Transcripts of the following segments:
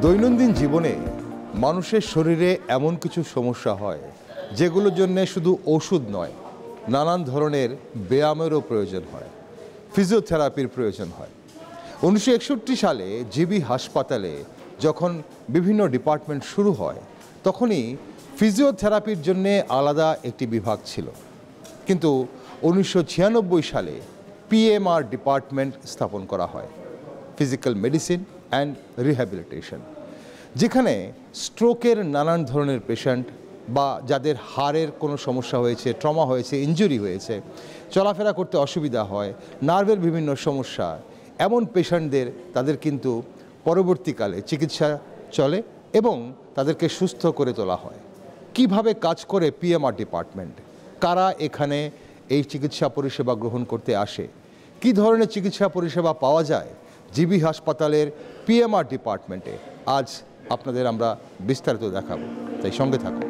দৈনন্দিন জীবনে মানুষের শরীরে এমন কিছু সমস্যা হয় যেগুলোর জন্য শুধু ওষুধ নয়, নানান ধরনের ব্যায়ামেরও প্রয়োজন হয়, ফিজিওথেরাপির প্রয়োজন হয়। 1961 সালে জিবি হাসপাতালে যখন বিভিন্ন ডিপার্টমেন্ট শুরু হয় তখনই ফিজিওথেরাপির জন্যে আলাদা একটি বিভাগ ছিল, কিন্তু 1996 সালে পিএমআর ডিপার্টমেন্ট স্থাপন করা হয়, ফিজিক্যাল মেডিসিন অ্যান্ড রিহ্যাবিলিটেশন, যেখানে স্ট্রোকের নানান ধরনের পেশেন্ট বা যাদের হাড়ের কোনো সমস্যা হয়েছে, ট্রমা হয়েছে, ইনজুরি হয়েছে, চলাফেরা করতে অসুবিধা হয়, নার্ভের বিভিন্ন সমস্যা, এমন পেশেন্টদের তাদের কিন্তু পরবর্তীকালে চিকিৎসা চলে এবং তাদেরকে সুস্থ করে তোলা হয়। কিভাবে কাজ করে পিএমআর ডিপার্টমেন্ট, কারা এখানে এই চিকিৎসা পরিষেবা গ্রহণ করতে আসে, কি ধরনের চিকিৎসা পরিষেবা পাওয়া যায় জিবি হাসপাতালের পিএমআর ডিপার্টমেন্টে, আজ আপনাদের আমরা বিস্তারিত দেখাবো, তাই সঙ্গে থাকুন।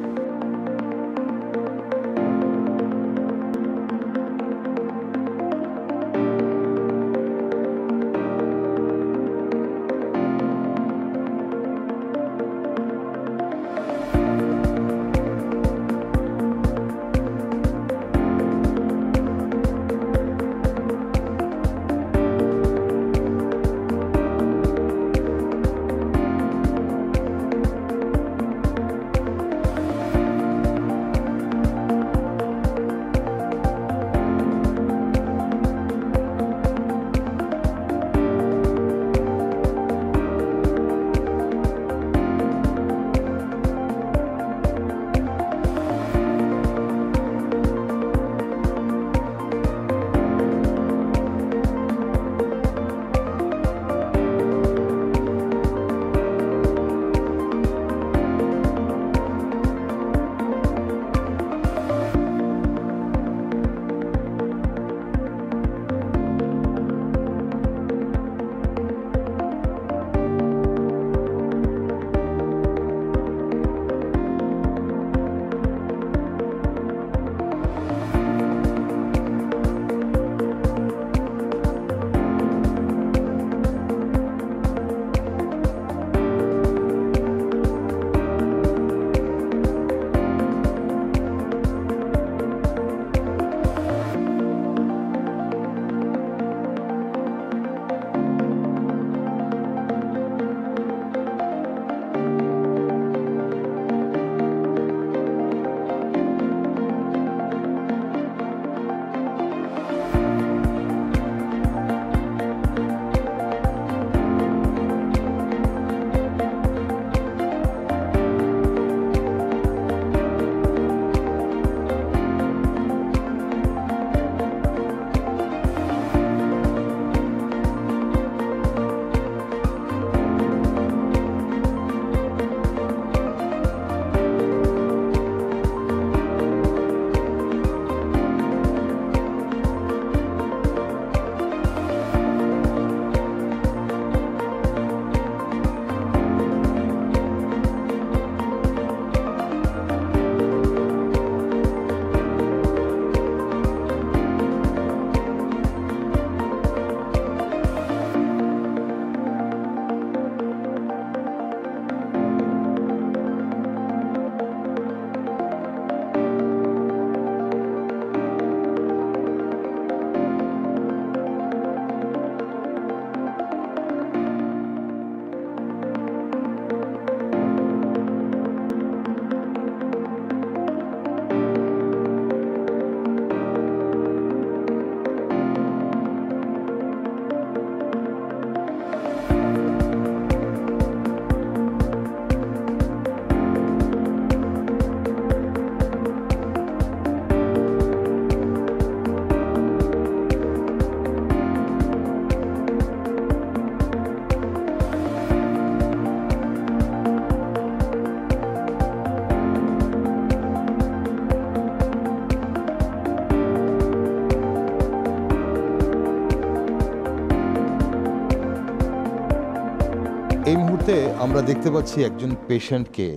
এই মুহূর্তে আমরা দেখতে পাচ্ছি একজন পেশেন্টকে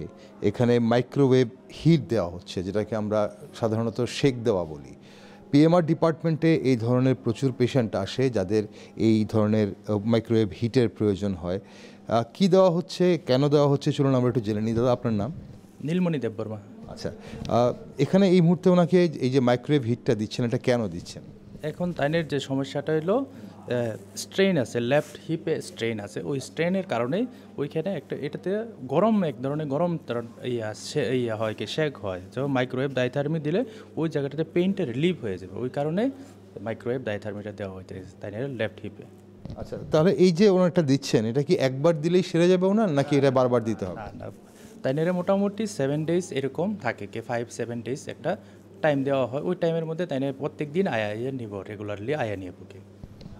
এখানে মাইক্রোওয়েভ হিট দেওয়া হচ্ছে, যেটাকে আমরা সাধারণত শেক দেওয়া বলি। পিএমআর ডিপার্টমেন্টে এই ধরনের প্রচুর পেশেন্ট আসে যাদের এই ধরনের মাইক্রোওয়েভ হিটের প্রয়োজন হয়। কি দেওয়া হচ্ছে, কেন দেওয়া হচ্ছে, চলুন আমরা একটু জেনে নিই। দাদা, আপনার নাম? নীলমণি দেববর্মা। আচ্ছা, এখানে এই মুহূর্তে ওনাকে এই যে মাইক্রোওয়েভ হিটটা দিচ্ছেন, এটা কেন দিচ্ছেন? এখন তাইনের যে সমস্যাটা হলো স্ট্রেন আছে, লেফট হিপে স্ট্রেন আছে। ওই স্ট্রেনের কারণেই ওইখানে একটা এটাতে গরম, এক ধরনের গরম ইয়া হয় কি শেক হয়। যখন মাইক্রোওয়েভ ডাইথার্মি দিলে ওই জায়গাটাতে পেইনটা রিলিভ হয়ে যাবে। ওই কারণে মাইক্রোওয়েভ ডাইথার্মিটা দেওয়া হইতেছে তাইনের লেফট হিপে। আচ্ছা, তাহলে এই যে ওনারটা দিচ্ছেন, এটা কি একবার দিলেই সেরে যাবে ওনার, নাকি এটা বারবার দিতে হবে? না, তাইনের মোটামুটি 7 ডেজ এরকম থাকে, কি 5-7 ডেজ একটা টাইম দেওয়া হয়। ওই টাইমের মধ্যে তাইনের প্রত্যেক দিন আয়া নিব, রেগুলারলি আয়া নিয়ে বুকে।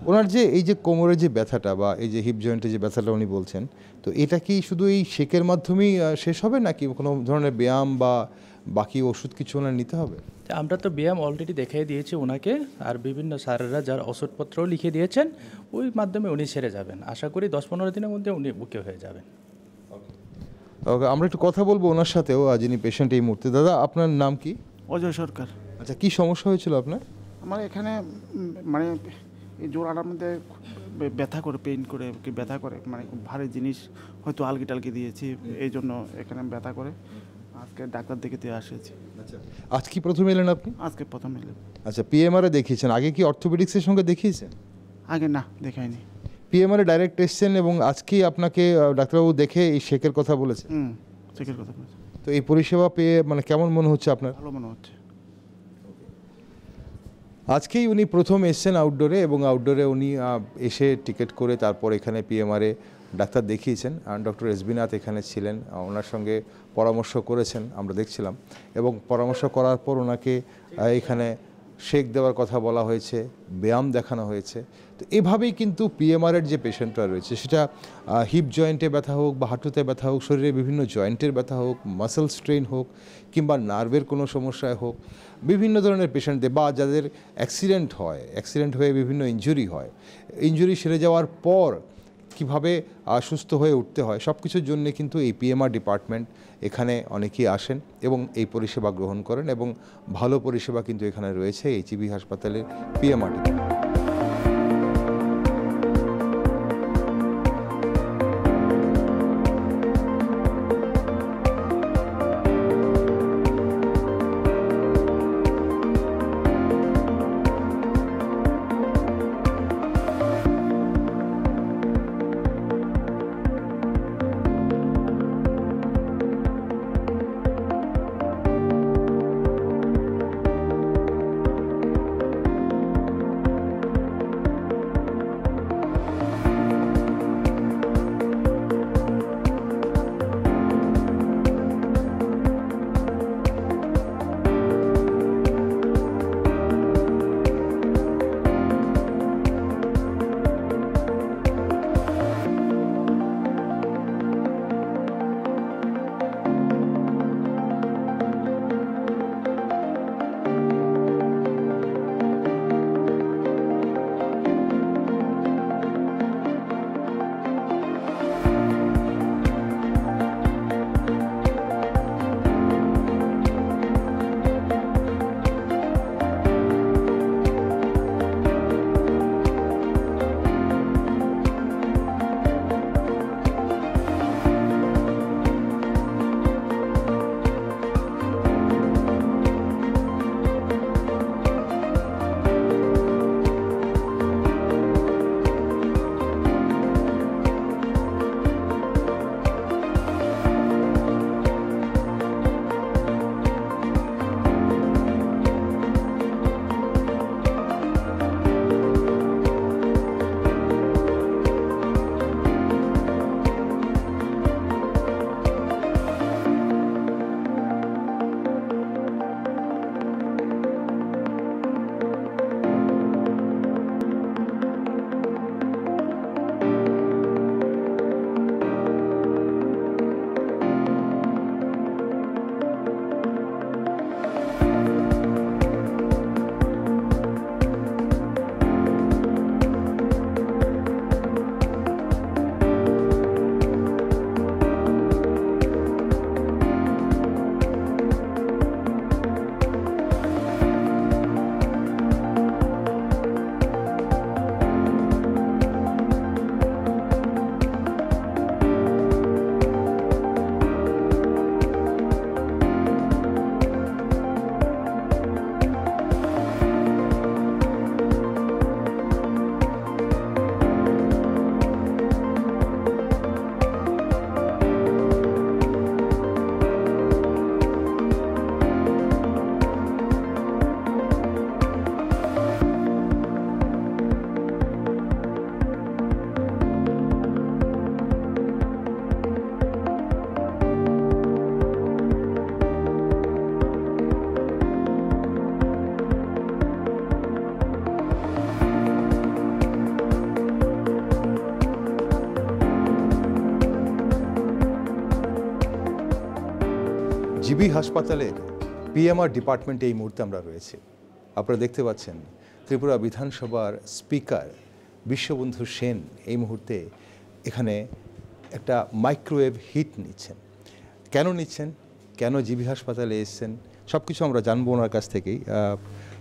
ওনার যে এই যে কোমরের যে ব্যথাটা বা এই যে হিপ জয়েন্টে যে ব্যথাটা উনি বলছেন, তো এটা কি শুধু এই শেকের মাধ্যমেই শেষ হবে, নাকি কোনো ধরনের ব্যায়াম বা বাকি ওষুধ কিছু ওনার নিতে হবে? আমরা তো ব্যায়াম অলরেডি দেখিয়ে দিয়েছি ওনাকে, আর বিভিন্ন স্যারেরা যার ওষুধপত্রও লিখে দিয়েছেন, ওই মাধ্যমে উনি সেরে যাবেন। আশা করি 10-15 দিনের মধ্যে উনি বুকে হয়ে যাবেন। ওকে, আমরা একটু কথা বলবো ওনার সাথেও, যিনি পেশেন্ট এই মুহূর্তে। দাদা, আপনার নাম কি? অজয় সরকার। আচ্ছা, কি সমস্যা হয়েছিল আপনার? আমার এখানে মানে এই জোড়াটার মধ্যে ব্যথা করে, পেইন করে, কি ব্যথা করে, মানে খুব ভারী জিনিস হয়তো আলগি টালগি দিয়েছি, এই জন্য এখানে ব্যথা করে। আজকে ডাক্তার দেখাতে আসেছি। আচ্ছা, আজ কি প্রথম এলেন আপনি? আজকে প্রথম এলাম। আচ্ছা, পিএমআরে দেখিয়েছেন, আগে কি অর্থোপেডিক্সের সঙ্গে দেখিয়েছেন? আগে না, দেখাইনি। পিএমআরে ডাইরেক্ট এসছেন এবং আজকেই আপনাকে ডাক্তারবাবু দেখে এই শেকের কথা বলেছে? চেকের কথা বলছি। তো এই পরিষেবা পেয়ে মানে কেমন মনে হচ্ছে আপনার? ভালো মনে হচ্ছে। আজকেই উনি প্রথম এসছেন আউটডোরে, এবং আউটডোরে উনি এসে টিকিট করে তারপর এখানে পিএমআরে ডাক্তার দেখিয়েছেন। ডক্টর এসবি নাথ এখানে ছিলেন, ওনার সঙ্গে পরামর্শ করেছেন, আমরা দেখছিলাম। এবং পরামর্শ করার পর ওনাকে এখানে শেক দেওয়ার কথা বলা হয়েছে, ব্যায়াম দেখানো হয়েছে। তো এভাবেই কিন্তু পিএমআরের যে পেশেন্টরা রয়েছে, সেটা হিপ জয়েন্টে ব্যথা হোক বা হাঁটুতে ব্যথা হোক, শরীরের বিভিন্ন জয়েন্টের ব্যথা হোক, মাসেল স্ট্রেন হোক, কিংবা নার্ভের কোনো সমস্যায় হোক, বিভিন্ন ধরনের পেশেন্টদের, বা যাদের অ্যাক্সিডেন্ট হয়, অ্যাক্সিডেন্ট হয়ে বিভিন্ন ইনজুরি হয়, ইনজুরি সেরে যাওয়ার পর কিভাবে সুস্থ হয়ে উঠতে হয়, সব কিছুর জন্য কিন্তু এই পিএমআর ডিপার্টমেন্ট এখানে অনেকেই আসেন এবং এই পরিষেবা গ্রহণ করেন, এবং ভালো পরিষেবা কিন্তু এখানে রয়েছে এইচইবি হাসপাতালের পিএমআর ডিপার্টমেন্ট। জিবি হাসপাতালের পিএমআর ডিপার্টমেন্টে এই মুহূর্তে আমরা রয়েছে। আপনারা দেখতে পাচ্ছেন ত্রিপুরা বিধানসভার স্পিকার বিশ্ববন্ধু সেন এই মুহূর্তে এখানে একটা মাইক্রোওয়েভ হিট নিচ্ছেন। কেন নিচ্ছেন, কেন জিবি হাসপাতালে এসেছেন, সব কিছু আমরা জানবো ওনার কাছ থেকেই।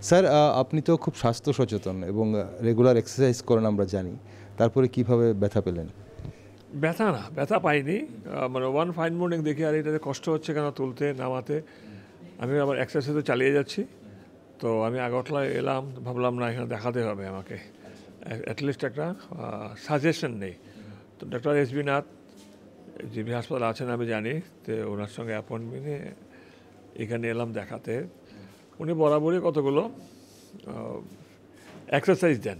স্যার, আপনি তো খুব স্বাস্থ্য সচেতন এবং রেগুলার এক্সারসাইজ করেন আমরা জানি, তারপরে কিভাবে ব্যথা পেলেন? ব্যথা না, ব্যথা পাইনি, মানে ওয়ান ফাইন মর্নিং দেখি আর এটাতে কষ্ট হচ্ছে কেন তুলতে নামাতে, আমি আবার এক্সারসাইজও চালিয়ে যাচ্ছি। তো আমি আগরতলায় এলাম, ভাবলাম না এখানে দেখাতে হবে আমাকে, অ্যাটলিস্ট একটা সাজেশন নেই। তো ডক্টর এস.বি. নাথ জিবি হাসপাতাল আছেন আমি জানি, তো ওনার সঙ্গে অ্যাপয়েন্টমেন্ট নিয়ে এখানে এলাম দেখাতে। উনি বরাবরই কতগুলো এক্সারসাইজ দেন,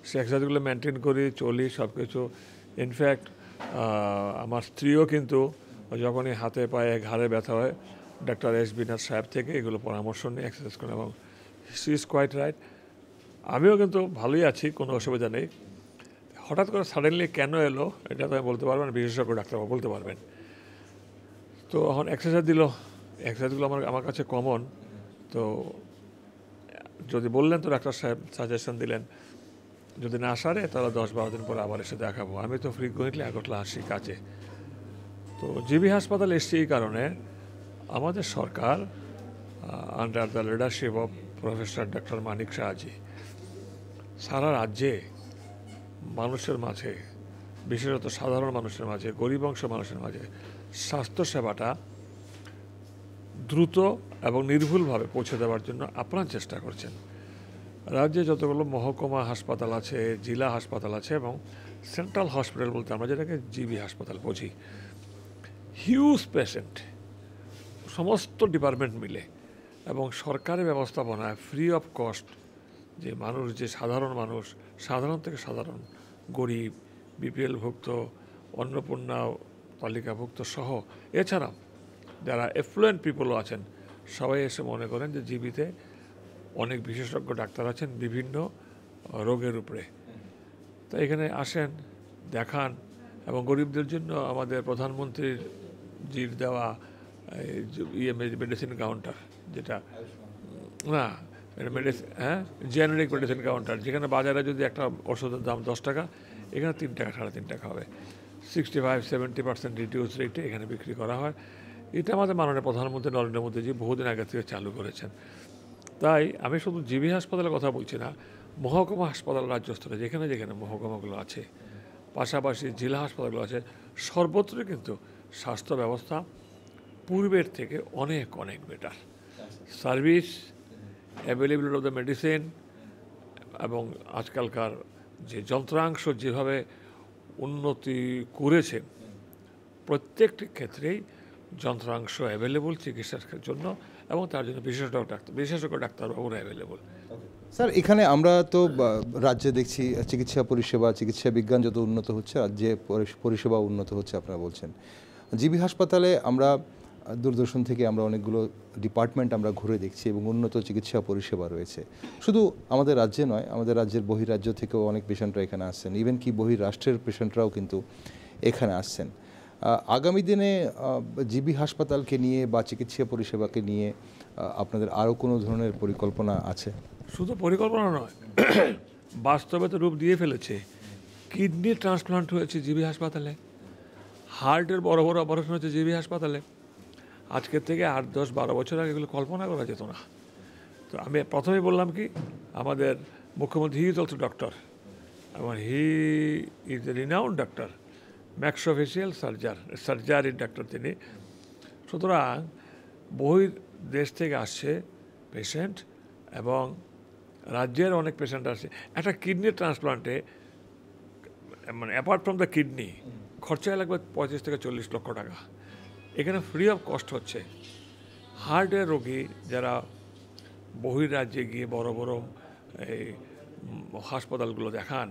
সে এক্সারসাইজগুলো মেনটেন করি, চলি সব কিছু। ইনফ্যাক্ট আমার স্ত্রীও কিন্তু যখনই হাতে পায়ে ঘাড়ে ব্যথা হয় ডক্টর এস.বি. নাথ সাহেব থেকে এগুলো পরামর্শ নিয়ে এক্সারসাইজ করেন, এবং শি ইজ কোয়াইট রাইট। আমিও কিন্তু ভালোই আছি, কোনো অসুবিধা নেই। হঠাৎ করে সাডেনলি কেন এলো এটা তো আমি বলতে পারবেন, বিশেষজ্ঞ ডাক্তারবাবু বলতে পারবেন। তো এখন এক্সারসাইজ দিল, এক্সারসাইজগুলো আমার কাছে কমন। তো যদি বললেন তো ডাক্তার সাহেব সাজেশন দিলেন, যদি না সারে তাহলে 10-12 দিন পরে আবার এসে দেখাবো। আমি তো ফ্রিকুয়েন্টলি আগরতলা আসি কাজে। তো জিবি হাসপাতাল এসছি এই কারণে, আমাদের সরকার under the leadership of professor doctor Manik Saha ji সারা রাজ্যে মানুষের মাঝে, বিশেষত সাধারণ মানুষের মাঝে, গরিব অংশ মানুষের মাঝে স্বাস্থ্যসেবাটা দ্রুত এবং নির্ভুলভাবে পৌঁছে দেওয়ার জন্য আপ্রাণ চেষ্টা করছেন। রাজ্যে যতগুলো মহকুমা হাসপাতাল আছে, জেলা হাসপাতাল আছে এবং সেন্ট্রাল হসপিটাল বলতে আমরা যেটাকে জিবি হাসপাতাল বুঝি, হিউজ পেশেন্ট, সমস্ত ডিপার্টমেন্ট মিলে এবং সরকারের ব্যবস্থাপনায় ফ্রি অফ কস্ট, যে মানুষ, যে সাধারণ মানুষ, সাধারণ থেকে সাধারণ, গরিব, বিপিএলভুক্ত, অন্নপূর্ণা তালিকাভুক্ত সহ, এছাড়াও যারা এফ্লুয়েন্ট পিপলও আছেন, সবাই এসে মনে করেন যে জিবিতে অনেক বিশেষজ্ঞ ডাক্তার আছেন বিভিন্ন রোগের উপরে। তো এখানে আসেন, দেখান, এবং গরিবদের জন্য আমাদের প্রধানমন্ত্রীর জির দেওয়া মেডিসিন কাউন্টার, যেটা না জেনারিক মেডিসিন কাউন্টার, যেখানে বাজারে যদি একটা ওষুধের দাম 10 টাকা, এখানে 3 টাকা 3.5 টাকা হবে, 65-70% রিডিউস রেটে এখানে বিক্রি করা হয়। এটা আমাদের মাননীয় প্রধানমন্ত্রী নরেন্দ্র মোদীজি বহুদিন আগে থেকে চালু করেছেন। তাই আমি শুধু জিবি হাসপাতালের কথা বলছি না, মহকুমা হাসপাতাল রাজ্য স্তরে যেখানে যেখানে মহকুমাগুলো আছে, পাশাপাশি জেলা হাসপাতালগুলো আছে, সর্বত্রই কিন্তু স্বাস্থ্য ব্যবস্থা পূর্বের থেকে অনেক অনেক better. Service, availability of the medicine এবং আজকালকার যে যন্ত্রাংশ যেভাবে উন্নতি করেছে, প্রত্যেকটি ক্ষেত্রেই যন্ত্রাংশ অ্যাভেলেবল চিকিৎসার জন্য, এবং তার জন্য বিশেষজ্ঞ ডাক্তারবাবুরা অ্যাভেলেবল। স্যার, এখানে আমরা তো রাজ্যে দেখছি চিকিৎসা পরিষেবা, চিকিৎসা বিজ্ঞান যত উন্নত হচ্ছে, রাজ্যে পরিষেবা উন্নত হচ্ছে আপনারা বলছেন। জিবি হাসপাতালে আমরা দূরদর্শন থেকে আমরা অনেকগুলো ডিপার্টমেন্ট আমরা ঘুরে দেখছি এবং উন্নত চিকিৎসা পরিষেবা রয়েছে। শুধু আমাদের রাজ্যে নয়, আমাদের রাজ্যের বহিরাজ্য থেকেও অনেক পেশেন্টরা এখানে আসছেন, ইভেন কি বহিরাষ্ট্রের পেশেন্টরাও কিন্তু এখানে আসছেন। আগামী দিনে জিবি হাসপাতালকে নিয়ে বা চিকিৎসা পরিষেবাকে নিয়ে আপনাদের আরও কোনো ধরনের পরিকল্পনা আছে? শুধু পরিকল্পনা নয়, বাস্তবে তো রূপ দিয়ে ফেলেছে। কিডনি ট্রান্সপ্লান্ট হয়েছে জিবি হাসপাতালে, হার্টের বড় বড় অপারেশন হচ্ছে জিবি হাসপাতালে। আজকের থেকে 8-10-12 বছর আগে এগুলো কল্পনা করা যেত না। তো আমি প্রথমেই বললাম কি, আমাদের মুখ্যমন্ত্রী হি ইজ অলসো ডক্টর, এবং he is a renowned doctor, maxillofacial সার্জারির ডাক্তার তিনি। সুতরাং বহির দেশ থেকে আসছে পেশেন্ট, এবং রাজ্যের অনেক পেশেন্ট আসছে। একটা কিডনি ট্রান্সপ্লান্টে, মানে অ্যাপার্ট ফ্রম দ্য কিডনি, খরচায় লাগবে 35 থেকে 40 লক্ষ টাকা। এখানে ফ্রি অফ কস্ট হচ্ছে। হার্টের রোগী যারা বহির রাজ্যে গিয়ে বড় বড় এই হাসপাতালগুলো দেখান,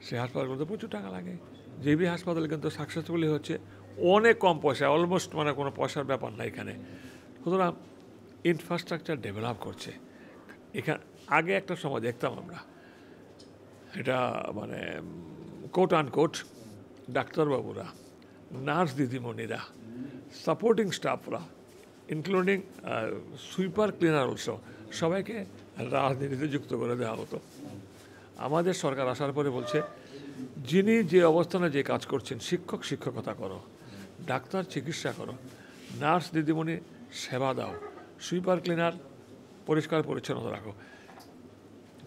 সেই হাসপাতালগুলোতে প্রচুর টাকা লাগে। জিবি হাসপাতাল কিন্তু সাকসেসফুলি হচ্ছে অনেক কম পয়সা, অলমোস্ট মানে কোনো পয়সার ব্যাপার না এখানে। সুতরাং ইনফ্রাস্ট্রাকচার ডেভেলপ করছে। এখানে আগে একটা সময় দেখতাম আমরা, এটা মানে কোট আনকোট ডাক্তারবাবুরা, নার্স দিদিমণিরা, সাপোর্টিং স্টাফরা ইনক্লুডিং সুইপার ক্লিনার অলসো, সবাইকে রাজনীতিতে যুক্ত করে দেওয়া হতো। আমাদের সরকার আসার পরে বলছে যিনি যে অবস্থানে যে কাজ করছেন, শিক্ষক শিক্ষকতা করো, ডাক্তার চিকিৎসা করো, নার্স দিদিমণি সেবা দাও, সুইপার ক্লিনার পরিষ্কার পরিচ্ছন্নতা রাখো,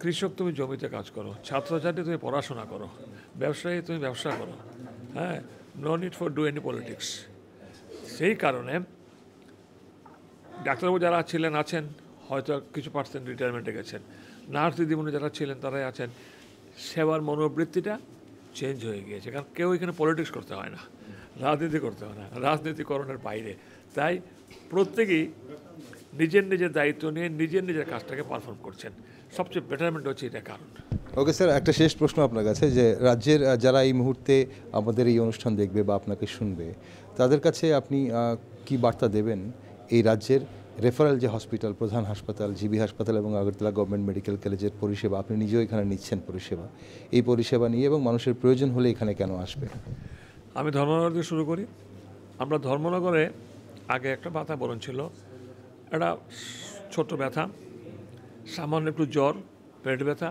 কৃষক তুমি জমিতে কাজ করো, ছাত্রছাত্রী তুমি পড়াশোনা করো, ব্যবসায়ী তুমি ব্যবসা করো, হ্যাঁ, no need for do any politics. সেই কারণে ডাক্তারবাবু যারা ছিলেন আছেন, হয়তো কিছু পার্সেন্ট রিটায়ারমেন্টে গেছেন, নার্স দিদিমণি যারা ছিলেন তারাই আছেন, সেবার মনোবৃত্তিটা চেঞ্জ হয়ে গিয়েছে, কারণ কেউ এখানে পলিটিক্স করতে হয় না, রাজনীতি করতে হয় না, রাজনীতিকরণের বাইরে। তাই প্রত্যেকেই নিজের নিজের দায়িত্ব নিয়ে নিজের নিজের কাজটাকে পারফর্ম করছেন, সবচেয়ে বেটারমেন্ট হচ্ছে এটা কারণ। ওকে স্যার, একটা শেষ প্রশ্ন আপনার কাছে, যে রাজ্যের যারা এই মুহূর্তে আমাদের এই অনুষ্ঠান দেখবে বা আপনাকে শুনবে, তাদের কাছে আপনি কি বার্তা দেবেন এই রাজ্যের রেফারেল যে হসপিটাল, প্রধান হাসপাতাল, জিবি হাসপাতাল এবং আগরতলা গভর্নমেন্ট মেডিকেল কলেজের পরিষেবা, আপনি নিজেও এখানে নিচ্ছেন পরিষেবা, এই পরিষেবা নিয়ে এবং মানুষের প্রয়োজন হলে এখানে কেন আসবে? আমি ধর্মনগর দিয়ে শুরু করি। আমরা ধর্মনগরে আগে একটা বাতাবরণ ছিল, একটা ছোট ব্যথা, সামান্য একটু জ্বর, পেট ব্যথা,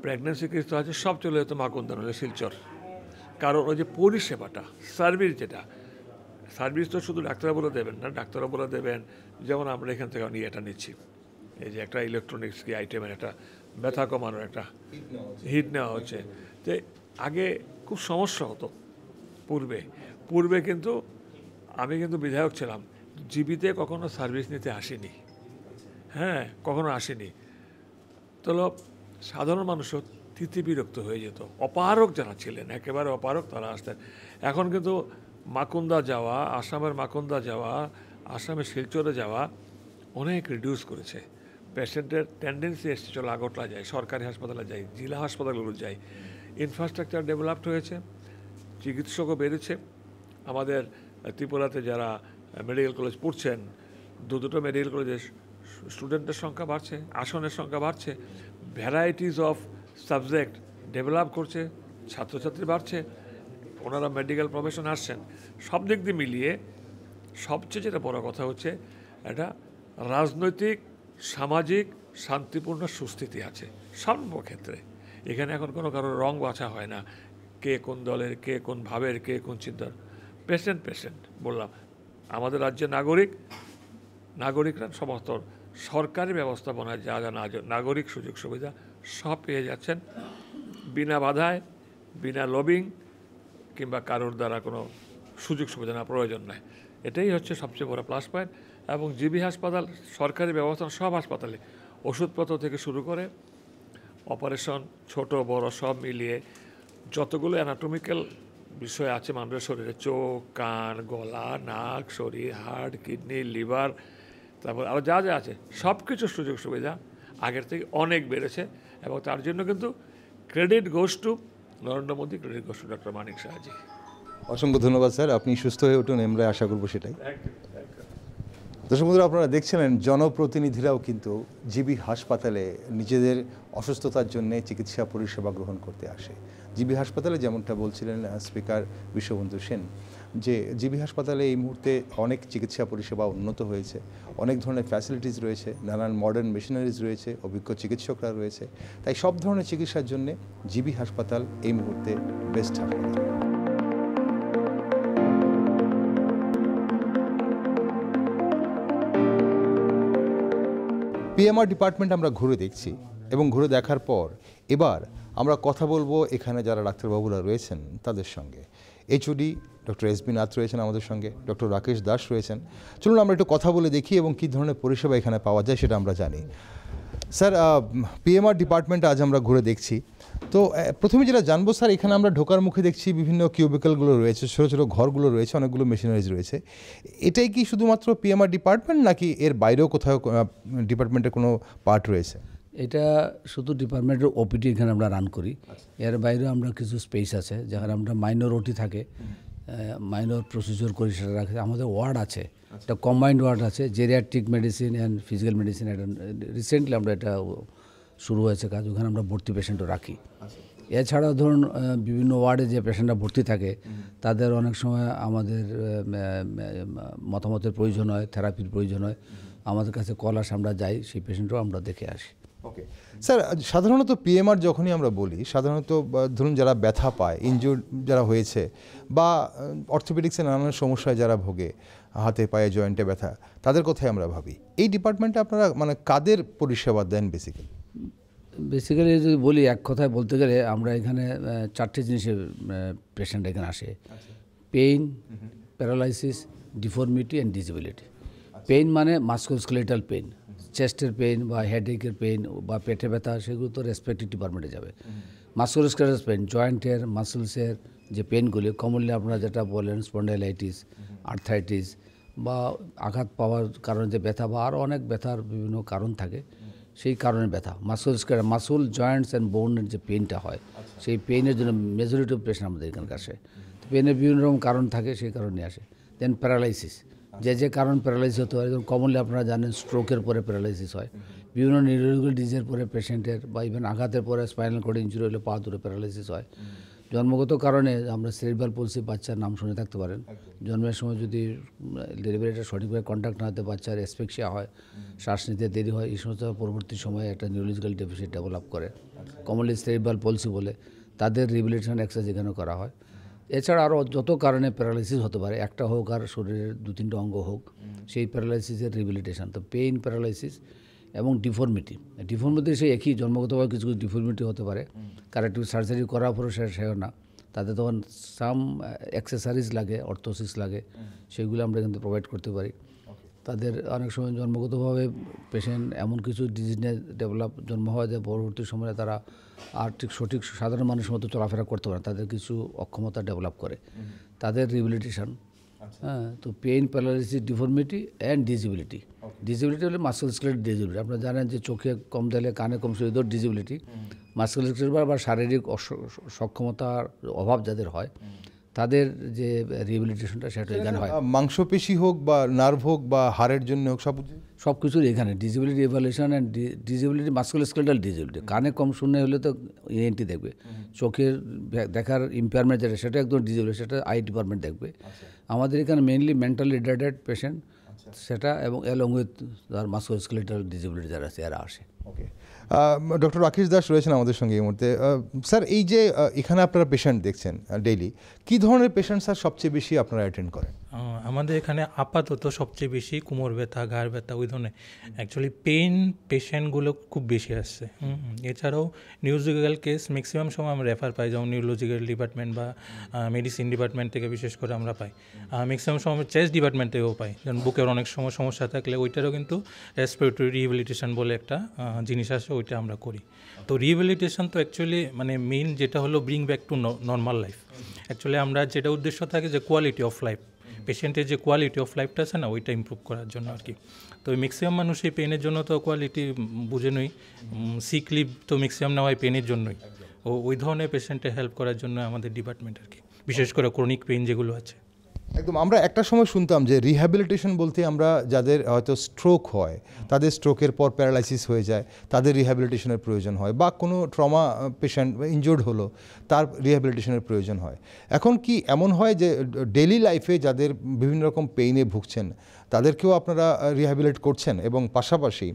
প্রেগনেন্সি কিছু আছে, সব চলে যেত মাকুন্দা নলে শিলচর। কারণ ওই যে পরিষেবাটা, সার্ভিস, যেটা সার্ভিস তো শুধু ডাক্তাররা বলে দেবেন না, ডাক্তাররা বলে দেবেন, যেমন আমরা এখান থেকে নিয়ে এটা নিচ্ছি, এই যে একটা ইলেকট্রনিক্স কি আইটেমের একটা ব্যথা কমানোর একটা হিট নেওয়া হচ্ছে। তো আগে খুব সমস্যা হতো পূর্বে কিন্তু আমি কিন্তু বিধায়ক ছিলাম, জিবিতে কখনো সার্ভিস নিতে আসিনি, হ্যাঁ, কখনো আসেনি। তো সাধারণ মানুষও তিতিবিরক্ত হয়ে যেত, অপারক যারা ছিলেন, একেবারে অপারক, তারা আসতেন। এখন কিন্তু মাকুন্দা যাওয়া, আসামের মাকুন্দা যাওয়া, আসামের শিলচরে যাওয়া অনেক রিডিউস করেছে। পেশেন্টের টেন্ডেন্সি এসছে, চলো আগরতলা যাই, সরকারি হাসপাতালে যাই, জেলা হাসপাতালগুলো যাই। ইনফ্রাস্ট্রাকচার ডেভেলপড হয়েছে, চিকিৎসকও বেড়েছে। আমাদের ত্রিপুরাতে যারা মেডিকেল কলেজ পড়ছেন, দুটো মেডিকেল কলেজের স্টুডেন্টের সংখ্যা বাড়ছে, আসনের সংখ্যা বাড়ছে, ভ্যারাইটিস অফ সাবজেক্ট ডেভেলপ করছে, ছাত্রছাত্রী বাড়ছে, ওনারা মেডিকেল প্রফেশন আসছেন। সব দিক দিয়ে মিলিয়ে সবচেয়ে যেটা বড় কথা হচ্ছে, একটা রাজনৈতিক সামাজিক শান্তিপূর্ণ সুস্থিতি আছে সর্বক্ষেত্রে। এখানে এখন কোনো কারোর রং বাছা হয় না, কে কোন দলের, কে কোন ভাবের, কে কোন চিন্তার। পেশেন্ট বললাম, আমাদের রাজ্যের নাগরিকরা সমস্ত সরকারি ব্যবস্থাপনায় যা যা নাগরিক সুযোগ সুবিধা সব পেয়ে যাচ্ছেন, বিনা বাধায়, বিনা লবিং কিংবা কারোর দ্বারা কোনো সুযোগ সুবিধা না, প্রয়োজন নয়। এটাই হচ্ছে সবচেয়ে বড় প্লাস পয়েন্ট। এবং জিবি হাসপাতাল, সরকারি ব্যবস্থা, সব হাসপাতালে ওষুধপত্র থেকে শুরু করে অপারেশন, ছোট বড় সব মিলিয়ে যতগুলো অ্যানাটমিক্যাল বিষয় আছে মানুষের শরীরে, চোখ, কান, গলা, নাক, শরীর, হার্ট, কিডনি, লিভার, তারপর আরও যা যা আছে সব কিছুর সুযোগ সুবিধা আগের থেকে অনেক বেড়েছে। এবং তার জন্য কিন্তু credit goes to Narendra Modi, credit goes to doctor Manik Saha ji. অসংখ্য ধন্যবাদ স্যার, আপনি সুস্থ হয়ে উঠুন, আমরা আশা করবো সেটাই। দর্শক বন্ধুরা, আপনারা দেখছিলেন জনপ্রতিনিধিরাও কিন্তু জিবি হাসপাতালে নিজেদের অসুস্থতার জন্য চিকিৎসা পরিষেবা গ্রহণ করতে আসে। জিবি হাসপাতালে যেমনটা বলছিলেন স্পিকার বিশ্ববন্ধু সেন, যে জিবি হাসপাতালে এই মুহূর্তে অনেক চিকিৎসা পরিষেবা উন্নত হয়েছে, অনেক ধরনের ফ্যাসিলিটিস রয়েছে, নানান মডার্ন মেশিনারিজ রয়েছে, অভিজ্ঞ চিকিৎসকরা রয়েছে। তাই সব ধরনের চিকিৎসার জন্যে জিবি হাসপাতাল এই মুহূর্তে বেস্ট হাসপাতাল। পিএমআর ডিপার্টমেন্ট আমরা ঘুরে দেখছি এবং ঘুরে দেখার পর এবার আমরা কথা বলবো এখানে যারা ডাক্তারবাবুরা রয়েছেন তাদের সঙ্গে। এইচওডি ডক্টর এসবি নাথ রয়েছেন আমাদের সঙ্গে, ডক্টর রাকেশ দাস রয়েছেন। চলুন আমরা একটু কথা বলে দেখি এবং কী ধরনের পরিষেবা এখানে পাওয়া যায় সেটা আমরা জানি। স্যার, পিএমআর ডিপার্টমেন্ট আজ আমরা ঘুরে দেখছি, তো প্রথমে যেটা জানবো স্যার, এখানে আমরা ঢোকার মুখে দেখছি বিভিন্ন কিউবিকলগুলো রয়েছে, ছোটো ছোটো ঘরগুলো রয়েছে, অনেকগুলো মেশিনারিজ রয়েছে। এটাই কি শুধুমাত্র পিএমআর ডিপার্টমেন্ট নাকি এর বাইরেও কোথাও ডিপার্টমেন্টের কোনো পার্ট রয়েছে? এটা শুধু ডিপার্টমেন্টের ওপিডি এখানে আমরা রান করি, এর বাইরেও আমরা কিছু স্পেস আছে যেখানে আমরা মাইনর ওটি থাকে, মাইনর প্রসিজিওর করি, সেটা রাখে। আমাদের ওয়ার্ড আছে, একটা কম্বাইন্ড ওয়ার্ড আছে, geriatric medicine and physical medicine. এটা রিসেন্টলি আমরা এটা শুরু হয়েছে কাজ, ওখানে আমরা ভর্তি পেশেন্টও রাখি। এছাড়াও ধরুন বিভিন্ন ওয়ার্ডে যে পেশেন্টরা ভর্তি থাকে তাদের অনেক সময় আমাদের মতামতের প্রয়োজন হয়, থেরাপির প্রয়োজন হয়, আমাদের কাছে কল আসে, আমরা যাই, সেই পেশেন্টও আমরা দেখে আসি। ওকে স্যার, সাধারণত পিএমআর যখনই আমরা বলি, সাধারণত ধরুন যারা ব্যথা পায়, ইনজুর্ড যারা হয়েছে, বা অর্থোপেডিক্সের নানান সমস্যায় যারা ভোগে, হাতে পায়ে জয়েন্টে ব্যথা, তাদের কথাই আমরা ভাবি। এই ডিপার্টমেন্টে আপনারা মানে কাদের পরিষেবা দেন বেসিক্যালি? বেসিক্যালি যদি বলি, এক কথায় বলতে গেলে আমরা এখানে 4টে জিনিসের পেশেন্ট এখানে আসে: pain, paralysis, deformity and disability. Pain মানে মাস্কুলোস্কেলেটাল পেইন, চেস্টের পেইন বা হেডেকের পেইন বা পেটে ব্যথা, সেগুলো তো রেসপেক্টিভ ডিপার্টমেন্টে যাবে। মাস্কুলোস্কেলেটাল পেইন, জয়েন্টের মাসেলসের যে পেইনগুলি, কমনলি আপনারা যেটা বলেন স্পন্ডাইলাইটিস, আর্থ্রাইটিস বা আঘাত পাওয়ার কারণে যে ব্যথা, বা আরও অনেক ব্যথার বিভিন্ন কারণ থাকে, সেই কারণে ব্যথা। মাসুল জয়েন্টস অ্যান্ড বোনের যে পেইনটা হয়, সেই পেইনের জন্য মেজরিটি অফ পেশেন্ট আমাদের এখানে আসে। তো পেইনের বিভিন্ন রকম কারণ থাকে, সেই কারণে আসে। দেন প্যারালাইসিস, যে কারণ প্যারালাইসিস হতে পারে, যেমন কমনলি আপনারা জানেন স্ট্রোকের পরে প্যারালাইসিস হয়, বিভিন্ন নিউরোলজিক্যাল ডিজিজের পরে পেশেন্টের, বা ইভেন আঘাতের পরে স্পাইনাল কর্ড ইনজুরি হলে পা ধরে প্যারালাইসিস হয়। জন্মগত কারণে আমরা সেরিব্রাল পলসি, বাচ্চার নাম শুনে থাকতে পারেন। জন্মের সময় যদি ডেলিভারিটা সঠিকভাবে কন্ট্যাক্ট না হতে, বাচ্চার অ্যাসফিক্সিয়া হয়, শ্বাস নিতে দেরি হয়, এই সমস্ত পরবর্তী সময়ে একটা নিউরোলজিক্যাল ডেফিসিট ডেভেলপ করে, কমনলি সেরিব্রাল পলসি বলে। তাদের রিহ্যাবিলিটেশন এক্সারসাইজ এখানে করা হয়। এছাড়া আরও যত কারণে প্যারালাইসিস হতে পারে, একটা হোক আর শরীরের 2-3টে অঙ্গ হোক, সেই প্যারালাইসিসের রিহ্যাবিলিটেশন। তো পেইন, প্যারালাইসিস এবং ডিফর্মিটি সেই একই, জন্মগতভাবে কিছু কিছু ডিফর্মিটি হতে পারে, কারেক্টিভ সার্জারি করার পরেও সেও না, তাদের তখন সাম অ্যাক্সেসারিজ লাগে, অর্থোসিস লাগে, সেগুলো আমরা কিন্তু প্রোভাইড করতে পারি। তাদের অনেক সময় জন্মগতভাবে পেশেন্ট এমন কিছু ডিজিজ ডেভেলপ জন্ম হয় যে পরবর্তী সময়ে তারা আর ঠিক সঠিক সাধারণ মানুষের মতো চলাফেরা করতে পারে, তাদের কিছু অক্ষমতা ডেভেলপ করে, তাদের রিহ্যাবিলিটেশন। হ্যাঁ, তো pain, paralysis, deformity and disability. Disability হলে মাস্কুলোস্কেলেটাল ডিসেবিলিটি। আপনারা জানেন যে চোখে কম দিলে, কানে কম শুনলে ডিসেবিলিটি। মাস্কুলোস্কেলেটাল বা শারীরিক সক্ষমতার অভাব যাদের হয়, তাদের যে রিহ্যাবিলিটেশনটা সেটা এখানে হয়। মাংসপেশি হোক বা নার্ভ হোক বা হাড়ের জন্য হোক, সব কিছুর এখানে disability evaluation and disability, musculoskeletal disability. কানে কম শুনে হলে তো ইএনটি দেখবে, চোখের দেখার ইম্পেয়ারমেন্ট যেটা, সেটা একদম ডিসেবিলিটি, সেটা আই ডিপার্টমেন্ট দেখবে। আমাদের এখানে মেইনলি মেন্টালি রিটার্ডেড পেশেন্ট, সেটা এবং অ্যালং উইথ মাস্কুলোস্কেলেটাল ডিসেবিলিটি যারা আছে, এরা আসে। ওকে, ডক্টর রাকেশ দাস রয়েছেন আমাদের সঙ্গে এই মুহূর্তে। স্যার, এই যে এখানে আপনারা পেশেন্ট দেখছেন ডেইলি, কী ধরনের পেশেন্ট স্যার সবচেয়ে বেশি আপনারা অ্যাটেন্ড করেন? আমাদের এখানে আপাতত সবচেয়ে বেশি কোমর ব্যথা, ঘাড় ব্যথা, ওই ধরনের অ্যাকচুয়ালি পেইন পেশেন্টগুলো খুব বেশি আসছে। এছাড়াও নিউরোলজিক্যাল কেস ম্যাক্সিমাম সময় আমরা রেফার পাই, যেমন নিউরোলজিক্যাল ডিপার্টমেন্ট বা মেডিসিন ডিপার্টমেন্ট থেকে বিশেষ করে আমরা পাই। ম্যাক্সিমাম সময় চেস্ট ডিপার্টমেন্ট থেকেও পাই, যেমন বুকের অনেক সময় সমস্যা থাকলে ওইটারও কিন্তু রেসপিরেটরি রিহ্যাবিলিটেশন বলে একটা জিনিস আসে, ওইটা আমরা করি। তো রিহ্যাবিলিটেশন তো অ্যাকচুয়ালি মানে মেইন যেটা হলো bring back to normal life. Actually আমরা যেটা উদ্দেশ্য থাকে যে কোয়ালিটি অফ লাইফ, পেশেন্টের যে কোয়ালিটি অফ লাইফটা আছে না, ওইটা ইমপ্রুভ করার জন্য আর কি। তো ওই ম্যাক্সিমাম মানুষ এই পেনের জন্য তো কোয়ালিটি বুঝে নই, সিক লিভ তো ম্যাক্সিমাম নেওয়া হয় পেনের জন্যই। ওই ধরনের পেশেন্টে হেল্প করার জন্য আমাদের ডিপার্টমেন্ট আর কি, বিশেষ করে ক্রনিক পেইন যেগুলো আছে। একদম, আমরা একটা সময় শুনতাম যে রিহ্যাবিলিটেশন বলতে আমরা যাদের হয়তো স্ট্রোক হয়, তাদের স্ট্রোকের পর প্যারালাইসিস হয়ে যায়, তাদের রিহ্যাবিলিটেশনের প্রয়োজন হয়, বা কোনো ট্রমা পেশেন্ট ইনজোর্ড হলো, তার রিহ্যাবিলিটেশনের প্রয়োজন হয়। এখন কি এমন হয় যে ডেইলি লাইফে যাদের বিভিন্ন রকম পেইনে ভুগছেন, তাদেরকেও আপনারা রিহ্যাবিলিট করছেন? এবং পাশাপাশি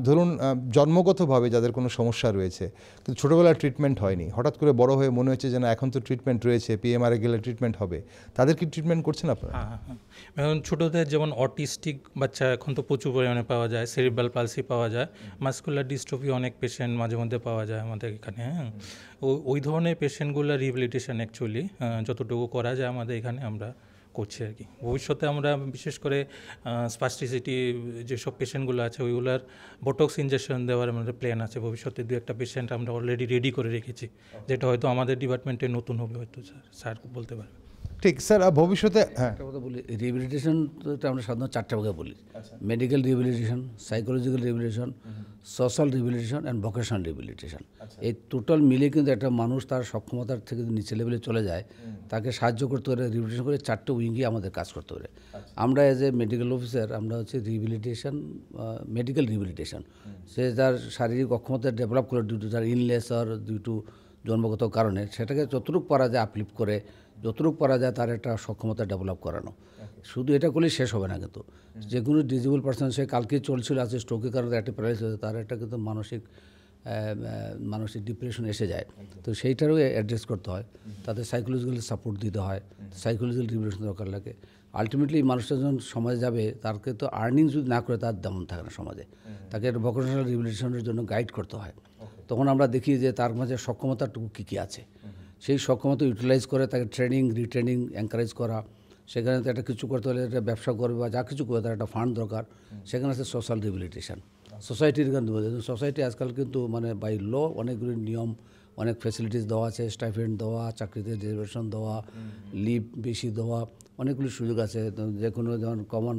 ধরুন জন্মগতভাবে যাদের কোনো সমস্যা রয়েছে কিন্তু ছোটোবেলায় ট্রিটমেন্ট হয়নি, হঠাৎ করে বড় হয়ে মনে হচ্ছে যে না এখন তো ট্রিটমেন্ট রয়েছে, পিএমআরে গেলে ট্রিটমেন্ট হবে, তাদের কি ট্রিটমেন্ট করছেন আপনারা? হ্যাঁ, এখন ছোটোদের যেমন অটিস্টিক বাচ্চা এখন তো প্রচুর পরিমাণে পাওয়া যায়, সেরিব্রাল পালসি পাওয়া যায়, মাস্কুলার ডিস্ট্রফি অনেক পেশেন্ট মাঝে মধ্যে পাওয়া যায় আমাদের এখানে। হ্যাঁ, ওই ধরনের পেশেন্টগুলো রিহ্যাবিলিটেশন অ্যাকচুয়ালি যতটুকু করা যায় আমাদের এখানে আমরা করছি আর কি। ভবিষ্যতে আমরা বিশেষ করে স্পাস্টিসিটি যেসব পেশেন্টগুলো আছে ওইগুলোর বোটক্স ইনজেকশন দেওয়ার আমাদের প্ল্যান আছে। ভবিষ্যতে 2-1টা পেশেন্ট আমরা অলরেডি রেডি করে রেখেছি, যেটা হয়তো আমাদের ডিপার্টমেন্টে নতুন হবে, হয়তো স্যার বলতে পারবে। ঠিক স্যার, ভবিষ্যতে হ্যাঁ একটা কথা বলি, রিহ্যাবিলিটেশনটা আমরা সাধারণত 4টা ভাগে বলি: medical rehabilitation, psychological rehabilitation, social rehabilitation and vocational rehabilitation. এই টোটাল মিলে কিন্তু একটা মানুষ তার সক্ষমতার থেকে নিচে লেভেলে চলে যায়, তাকে সাহায্য করতে পারে, রিহ্যাবিলিটেশন করে 4টে উইঙ্গই আমাদের কাজ করতে পারে। আমরা এজ এ মেডিকেল অফিসার আমরা হচ্ছে রিহ্যাবিলিটেশন, মেডিকেল রিহ্যাবিলিটেশন, সে তার শারীরিক অক্ষমতা ডেভেলপ করে ডিউ টু তার ইলনেস আর ডিউ টু জন্মগত কারণে, সেটাকে যতটুকু পারা যায় আপলিফ্ট করে, যতটুকু পারা যায় তার একটা সক্ষমতা ডেভেলপ করানো। শুধু এটা করলেই শেষ হবে না, কিন্তু যে কোনো ডিজেবল পার্সন, সে কালকে চলছিল, আছে স্ট্রোকের কারণে একটা প্যারালাইসিস হয়েছে, তার একটা কিন্তু মানসিক ডিপ্রেশন এসে যায়। তো সেইটারও অ্যাড্রেস করতে হয়, তাদের সাইকোলজিক্যাল সাপোর্ট দিতে হয়, সাইকোলজিক্যাল রিভ্যালুয়েশন দরকার লাগে। আলটিমেটলি মানুষটা যখন সমাজে যাবে, তাকে তো আর্নিং যদি না করে তার তেমন থাকে না সমাজে, তাকে একটা ভোকেশনাল রিভ্যালুয়েশনের জন্য গাইড করতে হয়। তখন আমরা দেখি যে তার মাঝে সক্ষমতাটুকু কী কী আছে, সেই সক্ষমতা ইউটিলাইজ করে তাকে ট্রেনিং রিট্রেনিং এনকারেজ করা। সেখানে তো একটা কিছু করতে হলে একটা ব্যবসা করবে বা যা কিছু করবে তার একটা ফান্ড দরকার। সেখানে আছে সোশ্যাল রিহ্যাবিলিটেশন, সোসাইটির গান দেবো। সোসাইটি আজকাল কিন্তু মানে বাই ল অনেকগুলি নিয়ম, অনেক ফ্যাসিলিটিস দেওয়া আছে, স্টাইপেন্ড দেওয়া, চাকরিতে রিজার্ভেশন দেওয়া, লিভ বেশি দেওয়া, অনেকগুলি সুযোগ আছে। যে কোনো যেমন কমন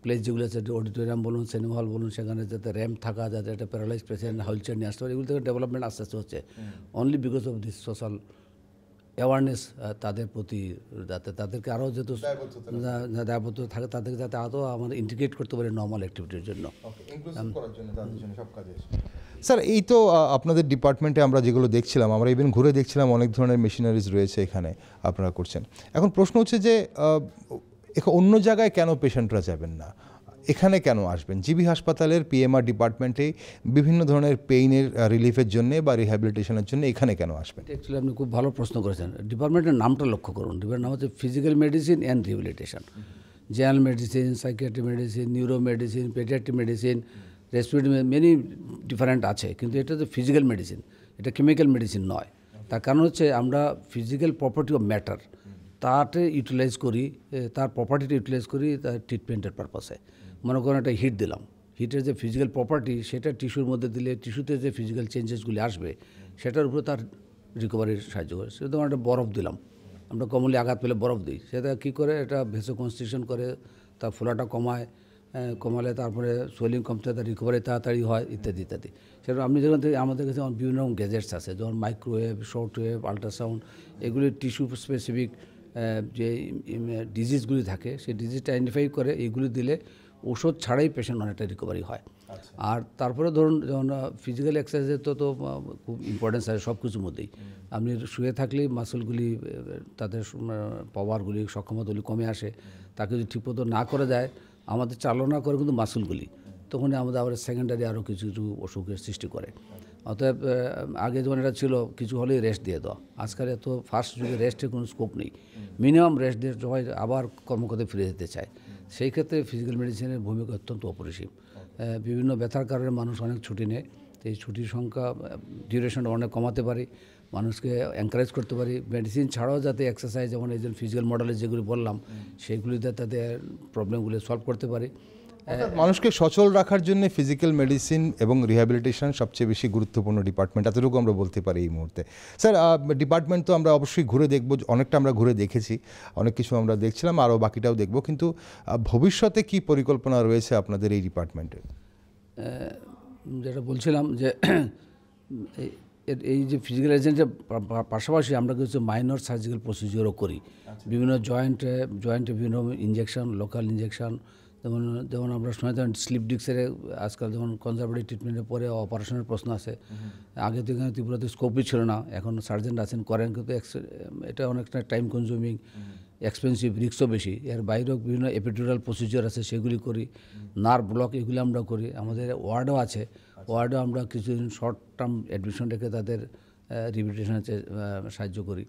প্লেস যেগুলো আছে, অডিটোরিয়াম বলুন, সিনেমা হল বলুন, সেখানে যাতে র্যাম্প থাকা, যাতে একটা প্যারালাইজ পেশেন্ট হুইল চেয়ার নিয়ে আসতে পারে, এগুলো থেকে ডেভেলপমেন্ট আস্তে আস্তে হচ্ছে। Only because of this social awareness তাদের প্রতি, যাতে তাদেরকে আরও যেহেতু দায়বদ্ধ থাকে, তাদেরকে যাতে আরও আমাদের ইন্টিগ্রেট করতে পারে নর্মাল অ্যাক্টিভিটির জন্য। স্যার, এই তো আপনাদের ডিপার্টমেন্টে আমরা যেগুলো দেখছিলাম, আমরা ইভেন ঘুরে দেখছিলাম, অনেক ধরনের মেশিনারিজ রয়েছে এখানে আপনারা করছেন। এখন প্রশ্ন হচ্ছে যে অন্য জায়গায় কেন পেশেন্টরা যাবেন না, এখানে কেন আসবেন? জিবি হাসপাতালের পিএমআর ডিপার্টমেন্টে বিভিন্ন ধরনের পেইনের রিলিফের জন্য বা রিহ্যাবিলিটেশনের জন্য এখানে কেন আসবেন? অ্যাকচুয়ালি আপনি খুব ভালো প্রশ্ন করেছেন। ডিপার্টমেন্টের নামটা লক্ষ্য করুন। ডিপার্টমেন্ট নাম হচ্ছে physical medicine and rehabilitation. General medicine, psychiatry medicine, neuro medicine, paediatric medicine, respiratory many different আছে, কিন্তু এটা তো ফিজিক্যাল মেডিসিন, এটা কেমিক্যাল মেডিসিন নয়। তার কারণ হচ্ছে আমরা ফিজিক্যাল প্রপার্টি অফ ম্যাটার তাতে ইউটিলাইজ করি, তার প্রপার্টিটা ইউটিলাইজ করি তার ট্রিটমেন্টের পারপাসে। মনে করেন একটা হিট দিলাম, হিটের যে ফিজিক্যাল প্রপার্টি সেটা টিস্যুর মধ্যে দিলে টিস্যুতে যে ফিজিক্যাল চেঞ্জেসগুলি আসবে সেটার উপরে তার রিকভারির সাহায্য করে। সেটা একটা বরফ দিলাম, আমরা কমনলি আঘাত পেলে বরফ দিই, সেটা কী করে, এটা ভেসোকনস্ট্রিকশন করে, তার ফোলাটা কমালে তারপরে সোয়েলিং কমতে, তার রিকভারি তাড়াতাড়ি হয়, ইত্যাদি ইত্যাদি। সেটা আপনি যখন থেকে আমাদের কাছে বিভিন্ন রকম গ্যাজেটস আছে, যেমন মাইক্রোওয়েভ, শর্ট ওয়েভ, আল্ট্রাসাউন্ড, এগুলি টিস্যু স্পেসিফিক যে ডিজিজগুলি থাকে সেই ডিজিজটা আইডেন্টিফাই করে, এইগুলি দিলে ওষুধ ছাড়াই পেশেন্ট অনেকটা রিকভারি হয়। আর তারপরে ধরুন যেমন ফিজিক্যাল এক্সারসাইজের তো খুব ইম্পর্টেন্স আছে সব কিছুর মধ্যেই। আপনি শুয়ে থাকলেই মাসলগুলি তাদের পাওয়ারগুলি, সক্ষমতাগুলি কমে আসে। তাকে যদি ঠিকমতো না করা যায়, আমাদের চালনা করে কিন্তু মাসলগুলি, তখন আমাদের আবার সেকেন্ডারি আরও কিছু কিছু অসুখের সৃষ্টি করে। অতএব আগে যেমন এটা ছিল কিছু হলেই রেস্ট দিয়ে দেওয়া, আজকাল এত ফাস্ট যুগে রেস্টের কোনো স্কোপ নেই। মিনিমাম রেস্ট দিয়ে সবাই আবার কর্মক্ষেত্রে ফিরে যেতে চায়। সেই ক্ষেত্রে ফিজিক্যাল মেডিসিনের ভূমিকা অত্যন্ত অপরিসীম। বিভিন্ন ব্যথার কারণে মানুষ অনেক ছুটি নেয়, তো এই ছুটির সংখ্যা ডিউরেশনটা অনেক কমাতে পারি, মানুষকে এনকারেজ করতে পারি। মেডিসিন ছাড়াও যাতে এক্সারসাইজ, যেমন এই যে ফিজিক্যাল মডেলে যেগুলি বললাম, সেইগুলিতে তাদের প্রবলেমগুলি সলভ করতে পারি। মানুষকে সচল রাখার জন্য ফিজিক্যাল মেডিসিন এবং রিহ্যাবিলিটেশন সবচেয়ে বেশি গুরুত্বপূর্ণ ডিপার্টমেন্ট, এতটুকু আমরা বলতে পারি এই মুহূর্তে। স্যার, ডিপার্টমেন্ট তো আমরা অবশ্যই ঘুরে দেখব, অনেকটা আমরা ঘুরে দেখেছি, অনেক কিছু আমরা দেখছিলাম, আরও বাকিটাও দেখব, কিন্তু ভবিষ্যতে কি পরিকল্পনা রয়েছে আপনাদের এই ডিপার্টমেন্টের? যেটা বলছিলাম যে এই যে ফিজিক্যাল এজেন্টের পাশাপাশি আমরা কিছু মাইনর সার্জিক্যাল প্রসিজিওরও করি। বিভিন্ন জয়েন্টে বিভিন্ন ইঞ্জেকশন, লোকাল ইঞ্জেকশন, যেমন আমরা শুনেছি স্লিপ ডিস্কের আজকাল যেমন কনজারভেটিভ ট্রিটমেন্টের পরে অপারেশনের প্রশ্ন আছে। আগে তো এখানে ত্রিপুরাতে স্কোপই ছিল না, এখন সার্জেন্ট আছেন করেন, কিন্তু এটা অনেকটা টাইম কনজিউমিং, এক্সপেন্সিভ, রিস্কও বেশি। এর বাইরেও বিভিন্ন এপিডুরাল প্রসিজিওর আছে, সেগুলি করি। নার্ভ ব্লক এগুলি আমরা করি। আমাদের ওয়ার্ডও আছে, ওয়ার্ডেও আমরা কিছুদিন শর্ট টার্ম অ্যাডমিশন রেখে তাদের রিহ্যাবিলিটেশনে সাহায্য করি।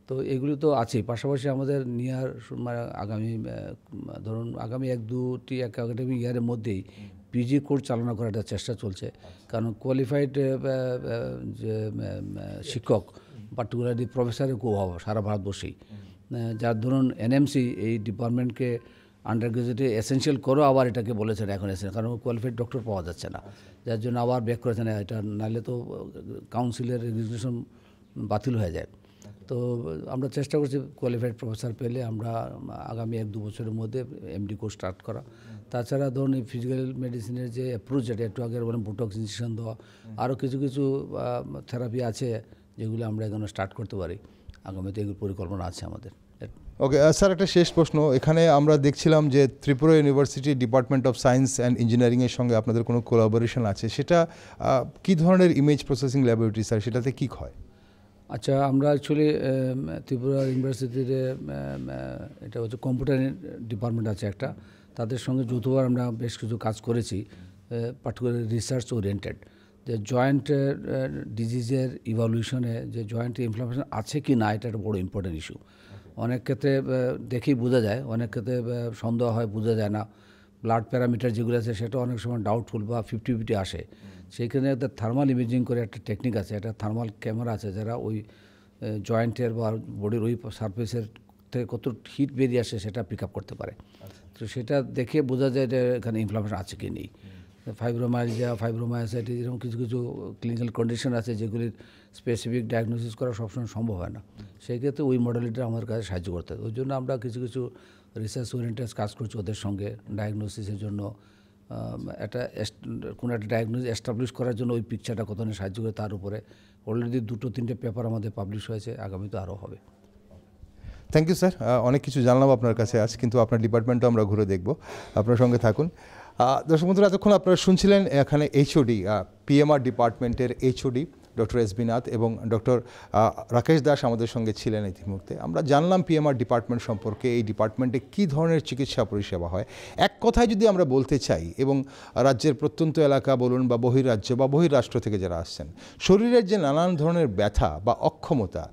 তো এগুলি তো আছেই, পাশাপাশি আমাদের নিয়ার আগামী 1-2টি একাডেমিক ইয়ারের মধ্যেই পিজি কোর্স চালনা করার একটা চেষ্টা চলছে। কারণ কোয়ালিফাইড যে শিক্ষক, পার্টিকুলারলি প্রফেসরের খুব অভাব সারা ভারতবর্ষেই। যার ধরুন এনএমসি এই ডিপার্টমেন্টকে আন্ডার গ্রাজুয়েটে এসেনশিয়াল করেও আবার এটাকে বলেছেন এখন কারণ কোয়ালিফাইড ডক্টর পাওয়া যাচ্ছে না, যার জন্য আবার ব্যাক করেছেন এটা, নাহলে তো কাউন্সিলের রেজিস্ট্রেশন বাতিল হয়ে যায়। তো আমরা চেষ্টা করছি কোয়ালিফাইড প্রফেসর পেলে আমরা আগামী 1-2 বছরের মধ্যে এমডি কোর্স স্টার্ট করা। তাছাড়া ধরুন এই ফিজিক্যাল মেডিসিনের যে অ্যাপ্রোচ, যেটা একটু আগে বলেন বোটক্স ইনজেকশন দেওয়া, আরও কিছু থেরাপি আছে যেগুলো আমরা এখানে স্টার্ট করতে পারি। আগামীতে এগুলো পরিকল্পনা আছে আমাদের। ওকে স্যার, একটা শেষ প্রশ্ন। এখানে আমরা দেখছিলাম যে Tripura university department of science and ইঞ্জিনিয়ারিংয়ের সঙ্গে আপনাদের কোনো কোলাবোরেশন আছে, সেটা কী ধরনের ইমেজ প্রসেসিং ল্যাবরেটরি স্যার, সেটাতে কী হয়? আচ্ছা, আমরা অ্যাকচুয়ালি ত্রিপুরা ইউনিভার্সিটির এটা হচ্ছে কম্পিউটার ডিপার্টমেন্ট আছে একটা, তাদের সঙ্গে যৌথভাবে আমরা বেশ কিছু কাজ করেছি, পার্টিকুলার রিসার্চ ওরিয়েন্টেড, যে জয়েন্ট ডিজিজের ইভ্যালুয়েশনে যে জয়েন্ট ইনফ্লামেশন আছে কি না, এটা একটা বড় ইম্পর্টেন্ট ইস্যু। অনেক ক্ষেত্রে দেখেই বোঝা যায়, অনেক ক্ষেত্রে সন্দেহ হয়, বোঝা যায় না। ব্লাড প্যারামিটার যেগুলো আছে সেটা অনেক সময় ডাউটফুল বা 50-50 আসে। সেইখানে একটা থার্মাল ইমেজিং করে একটা টেকনিক আছে, একটা থার্মাল ক্যামেরা আছে, যারা ওই জয়েন্টের বা বডির ওই সারফেসের থেকে কত হিট বেরিয়ে আসে সেটা পিক আপ করতে পারে। তো সেটা দেখে বোঝা যায় যে এখানে ইনফ্লামেশন আছে কি নেই। ফাইব্রোমাইলজিয়া, ফাইব্রোমায়োসাইটিস, এরকম কিছু কিছু ক্লিনিক্যাল কন্ডিশন আছে যেগুলির স্পেসিফিক ডায়াগনোসিস করা সবসময় সম্ভব হয় না। সেই ক্ষেত্রে ওই মডেলিটা আমাদের কাছে সাহায্য করতে হয়। ওই জন্য আমরা কিছু কিছু রিসার্চ ওরিয়েন্টেড কাজ করছি ওদের সঙ্গে ডায়াগনোসিসের জন্য। একটা কোনো একটা ডায়াগনোসিস এস্টাবলিশ করার জন্য ওই পিকচারটা কতটা সাহায্য করে তার উপরে অলরেডি 2-3টে পেপার আমাদের পাবলিশ হয়েছে, আগামীতে আরও হবে। থ্যাংক ইউ স্যার, অনেক কিছু জানলাম আপনার কাছে আজ, কিন্তু আপনার ডিপার্টমেন্টও আমরা ঘুরে দেখব, আপনার সঙ্গে থাকুন। দর্শক বন্ধুরা, এতক্ষণ আপনারা শুনছিলেন এখানে এইচওডি, পিএমআর ডিপার্টমেন্টের HOD doctor S B Nath এবং ডক্টর রাকেশ দাস আমাদের সঙ্গে ছিলেন এই মুহূর্তে। আমরা জানলাম পিএমআর ডিপার্টমেন্ট সম্পর্কে, এই ডিপার্টমেন্টে কী ধরনের চিকিৎসা পরিষেবা হয়। এক কথায় যদি আমরা বলতে চাই, এবং রাজ্যের প্রত্যন্ত এলাকা বলুন বা বহির্রাজ্য বা বহির্রাষ্ট্র থেকে যারা আসছেন, শরীরের যে নানান ধরনের ব্যথা বা অক্ষমতা,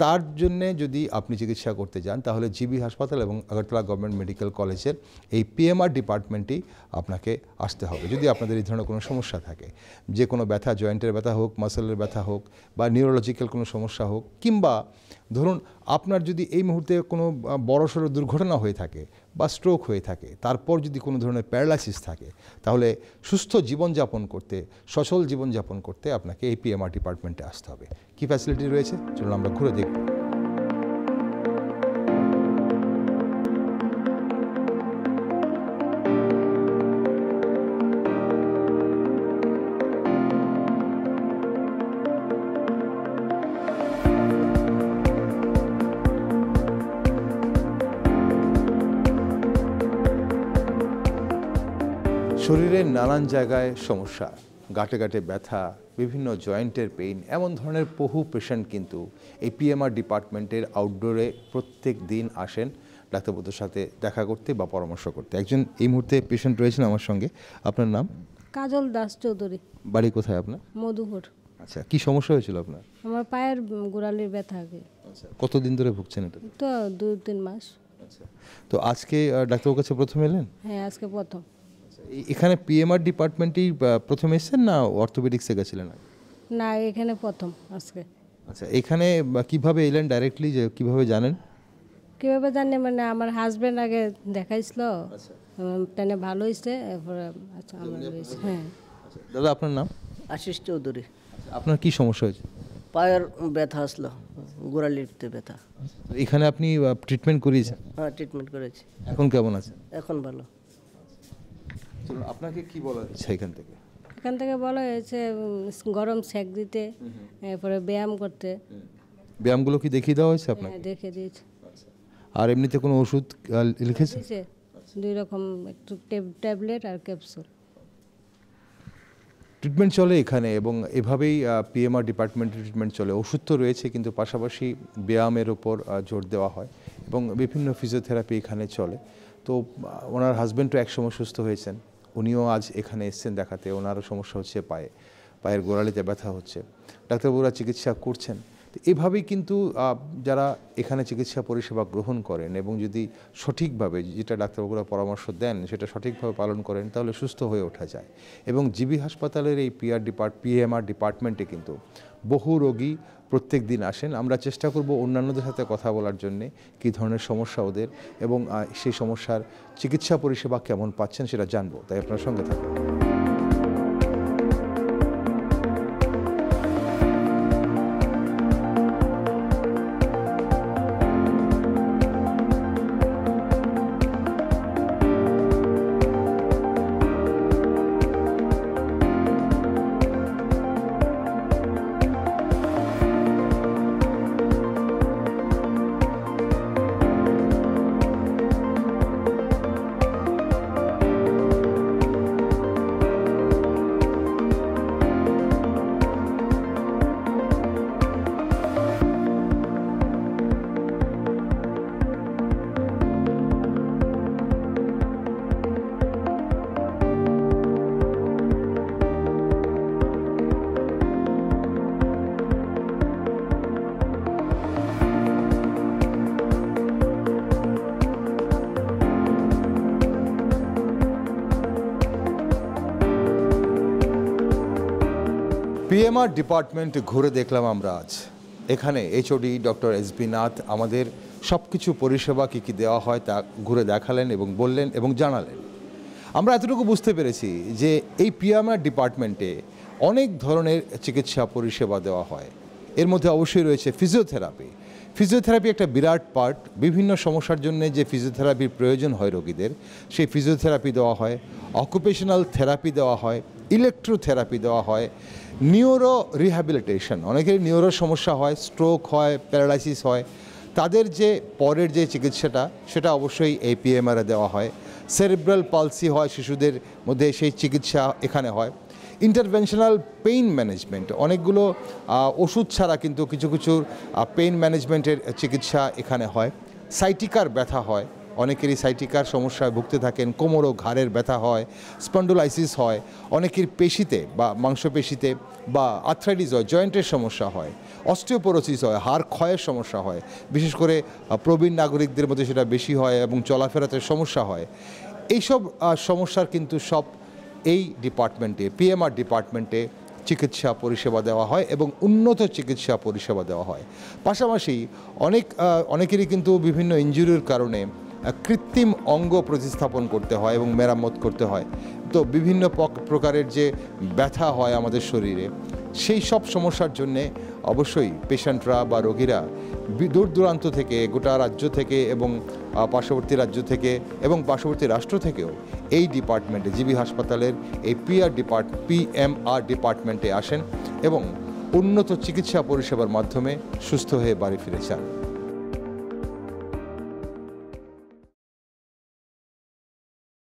তার জন্যে যদি আপনি চিকিৎসা করতে যান, তাহলে জিবি হাসপাতাল এবং আগরতলা গভর্নমেন্ট মেডিকেল কলেজের এই পিএমআর ডিপার্টমেন্টেই আপনাকে আসতে হবে। যদি আপনাদের এই ধরনের কোনো সমস্যা থাকে, যে কোনো ব্যথা, জয়েন্টের ব্যথা হোক, মাসেলের ব্যথা হোক, বা নিউরোলজিক্যাল কোনো সমস্যা হোক, কিংবা ধরুন আপনার যদি এই মুহূর্তে কোনো বড়সড় দুর্ঘটনা হয়ে থাকে বা স্ট্রোক হয়ে থাকে, তারপর যদি কোনো ধরনের প্যারালাইসিস থাকে, তাহলে সুস্থ জীবনযাপন করতে, সচল জীবনযাপন করতে আপনাকে এই পিএমআর ডিপার্টমেন্টে আসতে হবে। কী ফ্যাসিলিটি রয়েছে চলুন আমরা ঘুরে দেখব। শরীরের নানান জায়গায় সমস্যা, গাঁটে গাঁটে ব্যথা, বিভিন্ন জয়েন্টের পেইন, এমন ধরনের বহু পেশেন্ট কিন্তু এই পিএমআর ডিপার্টমেন্টের আউটডোরে প্রত্যেক দিন আসেন ডাক্তারবাবুদের সাথে দেখা করতে বা পরামর্শ করতে। একজন এই মুহূর্তে পেশেন্ট রয়েছেন আমার সঙ্গে। আপনার নাম? কাজল দাস চৌধুরী। বাড়ি কোথায় আপনার? মধুপুর। আচ্ছা, কি সমস্যা হয়েছিল আপনার? আমার পায়ের গোড়ালির ব্যথা আগে। আচ্ছা, কতদিন ধরে ভুগছেন এটা? তো 2-3 মাস। আচ্ছা, তো আজকে ডাক্তারবাবুর কাছে প্রথম এলেন? হ্যাঁ, আজকে প্রথম। এখানে পিএমআর ডিপার্টমেন্টেই প্রথম এসেছেন না অর্থোপেডিক্সে গেছিলেন? না, এখানে প্রথম আজকে। আচ্ছা, এখানে কিভাবে এলেন ডাইরেক্টলি, যে কিভাবে জানেন? কিভাবে জানি মানে আমার হাজবেন্ড আগে দেখাইছিল, তাই ভালো হয়েছে, এরপরে আচ্ছা আমার হয়েছে। হ্যাঁ। দাদা, আপনার নাম? আশিস চৌধুরী। আপনার কি সমস্যা হয়েছে? পায়ের ব্যথা আসলো, গোড়ালিতে ব্যথা। এখানে আপনি ট্রিটমেন্ট করিয়েছেন? হ্যাঁ, ট্রিটমেন্ট করেছি। এখন কেমন আছেন? এখন ভালো। চলুন, আপনাকে কি বলা হচ্ছে এখান থেকে? এখান থেকে বলা হয়েছে গরম সেক দিতে, এরপরে ব্যায়াম করতে। ব্যায়ামগুলো কি দেখিয়ে দেওয়া হয়েছে আপনাকে? হ্যাঁ, দেখে দিয়েছে। আর এমনিতে কোনো ওষুধ লিখেছে? 2 রকম, একটু ট্যাবলেট আর ক্যাপসুল। ট্রিটমেন্ট চলে এখানে, এবং এভাবেই পিএমআর ডিপার্টমেন্টের ট্রিটমেন্ট চলে। ওষুধ তো রয়েছে, কিন্তু পাশাপাশি ব্যায়ামের ওপর জোর দেওয়া হয় এবং বিভিন্ন ফিজিওথেরাপি এখানে চলে। তো ওনার হাজব্যান্ডও একসময় সুস্থ হয়েছেন, উনিও আজ এখানে এসছেন দেখাতে। ওনারও সমস্যা হচ্ছে পায়ের গোড়ালিতে ব্যথা হচ্ছে, ডাক্তারবাবুরা চিকিৎসা করছেন। তো এভাবেই কিন্তু যারা এখানে চিকিৎসা পরিষেবা গ্রহণ করেন এবং যদি সঠিকভাবে যেটা ডাক্তারবাবুরা পরামর্শ দেন সেটা সঠিকভাবে পালন করেন, তাহলে সুস্থ হয়ে ওঠা যায়। এবং জিবি হাসপাতালের এই পিএমআর ডিপার্টমেন্টে কিন্তু বহু রোগী প্রত্যেক দিন আসেন। আমরা চেষ্টা করব অন্যান্যদের সাথে কথা বলার জন্যে, কী ধরনের সমস্যা ওদের এবং সেই সমস্যার চিকিৎসা পরিষেবা কেমন পাচ্ছেন সেটা জানবো। তাই আপনার সঙ্গে থাকুন। পিএমআর ডিপার্টমেন্ট ঘুরে দেখলাম আমরা আজ। এখানে এইচওডি ডক্টর এসবি নাথ আমাদের সব কিছু পরিষেবা কী কী দেওয়া হয় তা ঘুরে দেখালেন এবং বললেন এবং জানালেন। আমরা এতটুকু বুঝতে পেরেছি যে এই পিএমআর ডিপার্টমেন্টে অনেক ধরনের চিকিৎসা পরিষেবা দেওয়া হয়। এর মধ্যে অবশ্যই রয়েছে ফিজিওথেরাপি। ফিজিওথেরাপি একটা বিরাট পার্ট। বিভিন্ন সমস্যার জন্য যে ফিজিওথেরাপির প্রয়োজন হয় রোগীদের, সেই ফিজিওথেরাপি দেওয়া হয়, অকুপেশনাল থেরাপি দেওয়া হয়, ইলেকট্রোথেরাপি দেওয়া হয়, নিউরো রিহ্যাবিলিটেশন। অনেকের নিউরো সমস্যা হয়, স্ট্রোক হয়, প্যারালাইসিস হয়, তাদের যে পরের যে চিকিৎসাটা সেটা অবশ্যই এই পিএমআরে দেওয়া হয়। সেরিব্রাল পালসি হয় শিশুদের মধ্যে, সেই চিকিৎসা এখানে হয়। ইন্টারভেনশনাল পেইন ম্যানেজমেন্ট, অনেকগুলো ওষুধ ছাড়া কিন্তু কিছু কিছু পেইন ম্যানেজমেন্টের চিকিৎসা এখানে হয়। সাইটিকার ব্যথা হয়, অনেকেরই সাইটিকার সমস্যায় ভুগতে থাকেন, কোমর ও ঘাড়ের ব্যথা হয়, স্পন্ডোলাইসিস হয়, অনেকের পেশিতে বা মাংসপেশিতে বা আর্থ্রাইটিস হয়, জয়েন্টের সমস্যা হয়, অস্টিওপোরোসিস হয়, হাড় ক্ষয়ের সমস্যা হয়, বিশেষ করে প্রবীণ নাগরিকদের মধ্যে সেটা বেশি হয় এবং চলাফেরাতে সমস্যা হয়। এইসব সমস্যার কিন্তু সব এই ডিপার্টমেন্টে, পিএমআর ডিপার্টমেন্টে চিকিৎসা পরিষেবা দেওয়া হয় এবং উন্নত চিকিৎসা পরিষেবা দেওয়া হয়। পাশাপাশি অনেকেরই কিন্তু বিভিন্ন ইনজুরির কারণে কৃত্রিম অঙ্গ প্রতিস্থাপন করতে হয় এবং মেরামত করতে হয়। তো বিভিন্ন প্রকারের যে ব্যথা হয় আমাদের শরীরে, সেই সব সমস্যার জন্যে অবশ্যই পেশেন্টরা বা রোগীরা দূর দূরান্ত থেকে, গোটা রাজ্য থেকে এবং পার্শ্ববর্তী রাজ্য থেকে এবং পার্শ্ববর্তী রাষ্ট্র থেকেও এই ডিপার্টমেন্টে, জিবি হাসপাতালের এই পিএমআর ডিপার্টমেন্টে আসেন এবং উন্নত চিকিৎসা পরিষেবার মাধ্যমে সুস্থ হয়ে বাড়ি ফিরে যান।